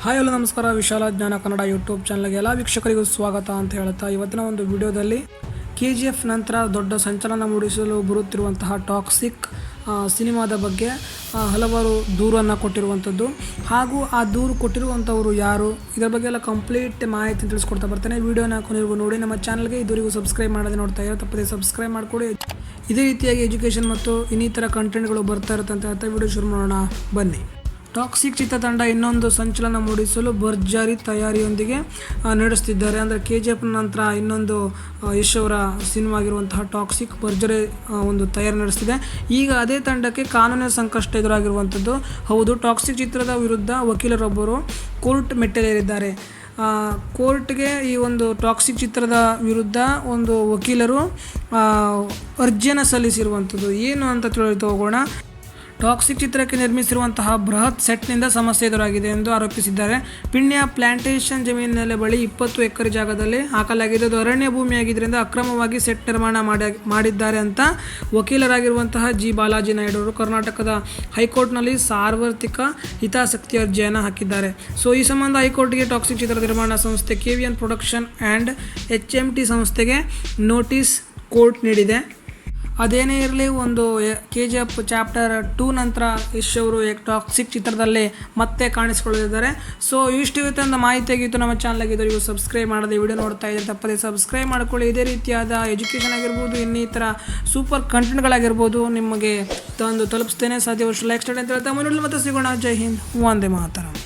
Hi hello ನಮಸ್ಕಾರ. ವಿಶಾಲ ಜ್ಞಾನ ಕನ್ನಡ ಯೂಟ್ಯೂಬ್ ಚಾನಲ್ಗೆ ಎಲ್ಲ ವೀಕ್ಷಕರಿಗೂ ಸ್ವಾಗತ ಅಂತ ಹೇಳ್ತಾ ಇವತ್ತಿನ ಒಂದು ವಿಡಿಯೋದಲ್ಲಿ KGF ನಂತರ ದೊಡ್ಡ ಸಂಚಲನ ಮೂಡಿಸಲು ಬರುತ್ತಿರುವಂತಹ ಟಾಕ್ಸಿಕ್ ಸಿನಿಮಾದ ಬಗ್ಗೆ ಹಲವಾರು ದೂರನ್ನು ಕೊಟ್ಟಿರುವಂಥದ್ದು ಹಾಗೂ ಆ ದೂರು ಕೊಟ್ಟಿರುವಂಥವರು ಯಾರು, ಇದರ ಬಗ್ಗೆ ಎಲ್ಲ ಕಂಪ್ಲೀಟ್ ಮಾಹಿತಿ ತಿಳಿಸ್ಕೊಡ್ತಾ ಬರ್ತೇನೆ. ವಿಡಿಯೋನ ಕೊನೆಗೂ ನೋಡಿ. ನಮ್ಮ ಚಾನಲ್ಗೆ ಇದುವರೆಗೂ ಸಬ್ಸ್ಕ್ರೈಬ್ ಮಾಡೋದೇ ನೋಡ್ತಾ ಇರೋ ತಪ್ಪದೆ ಸಬ್ಸ್ಕ್ರೈಬ್ ಮಾಡಿಕೊಡಿ. ಇದೇ ರೀತಿಯಾಗಿ ಎಜುಕೇಷನ್ ಮತ್ತು ಇನ್ನಿತರ ಕಂಟೆಂಟ್ಗಳು ಬರ್ತಾ ಇರುತ್ತೆ ಅಂತ ಹೇಳ್ತಾ ವಿಡಿಯೋ ಶುರು ಮಾಡೋಣ ಬನ್ನಿ. ಟಾಕ್ಸಿಕ್ ಚಿತ್ರತಂಡ ಇನ್ನೊಂದು ಸಂಚಲನ ಮೂಡಿಸಲು ಭರ್ಜರಿ ತಯಾರಿಯೊಂದಿಗೆ ನಡೆಸ್ತಿದ್ದಾರೆ. ಅಂದರೆ KGF ನಂತರ ಇನ್ನೊಂದು ಯಶ್ ಅವರ ಸಿನಿಮಾ ಆಗಿರುವಂತಹ ಟಾಕ್ಸಿಕ್ ಭರ್ಜರಿ ಒಂದು ತಯಾರಿ ನಡೆಸ್ತಿದೆ. ಈಗ ಅದೇ ತಂಡಕ್ಕೆ ಕಾನೂನಿನ ಸಂಕಷ್ಟ ಎದುರಾಗಿರುವಂಥದ್ದು ಹೌದು. ಟಾಕ್ಸಿಕ್ ಚಿತ್ರದ ವಿರುದ್ಧ ವಕೀಲರೊಬ್ಬರು ಕೋರ್ಟ್ ಮೆಟ್ಟಿಲೇರಿದ್ದಾರೆ. ಕೋರ್ಟ್ಗೆ ಈ ಒಂದು ಟಾಕ್ಸಿಕ್ ಚಿತ್ರದ ವಿರುದ್ಧ ಒಂದು ವಕೀಲರು ಅರ್ಜಿಯನ್ನು ಸಲ್ಲಿಸಿರುವಂಥದ್ದು ಏನು ಅಂತ ತಿಳಿದು ಹೋಗೋಣ. ಟಾಕ್ಸಿಕ್ ಚಿತ್ರಕ್ಕೆ ನಿರ್ಮಿಸಿರುವಂತಹ ಬೃಹತ್ ಸೆಟ್ನಿಂದ ಸಮಸ್ಯೆ ಎದುರಾಗಿದೆ ಎಂದು ಆರೋಪಿಸಿದ್ದಾರೆ. ಪಿಣ್ಯ ಪ್ಲಾಂಟೇಶನ್ ಜಮೀನಿನ ಬಳಿ 20 ಎಕರೆ ಜಾಗದಲ್ಲಿ ಹಾಕಲಾಗಿದೆ. ಅದು ಅರಣ್ಯ ಭೂಮಿಯಾಗಿದ್ದರಿಂದ ಅಕ್ರಮವಾಗಿ ಸೆಟ್ ನಿರ್ಮಾಣ ಮಾಡಿದ್ದಾರೆ ಅಂತ ವಕೀಲರಾಗಿರುವಂತಹ G. ಬಾಲಾಜಿ ನಾಯ್ಡು ಅವರು ಕರ್ನಾಟಕದ ಹೈಕೋರ್ಟ್ನಲ್ಲಿ ಸಾರ್ವತ್ರಿಕ ಹಿತಾಸಕ್ತಿ ಅರ್ಜಿಯನ್ನು ಹಾಕಿದ್ದಾರೆ. ಈ ಸಂಬಂಧ ಹೈಕೋರ್ಟ್ಗೆ ಟಾಕ್ಸಿಕ್ ಚಿತ್ರ ನಿರ್ಮಾಣ ಸಂಸ್ಥೆ KVN ಪ್ರೊಡಕ್ಷನ್ ಆ್ಯಂಡ್ HMT ಸಂಸ್ಥೆಗೆ ನೋಟಿಸ್ ಕೋರ್ಟ್ ನೀಡಿದೆ. ಅದೇನೇ ಇರಲಿ, ಒಂದು KGF ಚಾಪ್ಟರ್ 2 ನಂತರ ಯಶ್ ಅವರು ಟಾಕ್ಸಿಕ್ ಚಿತ್ರದಲ್ಲಿ ಮತ್ತೆ ಕಾಣಿಸಿಕೊಳ್ಳಲಿದ್ದಾರೆ. ಇಷ್ಟು ಇವತ್ತಿನ ಮಾಹಿತಿ ಆಗಿತ್ತು. ನಮ್ಮ ಚಾನಲ್ಗೆ ಇದುವರೆಗೂ ಸಬ್ಸ್ಕ್ರೈಬ್ ಮಾಡದೆ ವಿಡಿಯೋ ನೋಡ್ತಾ ಇದ್ದರೆ ತಪ್ಪದೆ ಸಬ್ಸ್ಕ್ರೈಬ್ ಮಾಡ್ಕೊಳ್ಳಿ. ಇದೇ ರೀತಿಯಾದ ಎಜುಕೇಷನ್ ಆಗಿರ್ಬೋದು, ಇನ್ನಿತರ ಸೂಪರ್ ಕಂಟೆಂಟ್ಗಳಾಗಿರ್ಬೋದು ನಿಮಗೆ ತಂದು ತಲುಪಿಸ್ತೇನೆ. ಸಾಧ್ಯವಷ್ಟು ಲೈಕ್ ಸ್ಟಾರ್ಟ್ ಅಂತ ಹೇಳ್ತಾ ಮುಂದೆ ಮತ್ತೆ ಸಿಗೋಣ. ಜೈ ಹಿಂದ್, ವಂದೇ ಮಾತರಂ.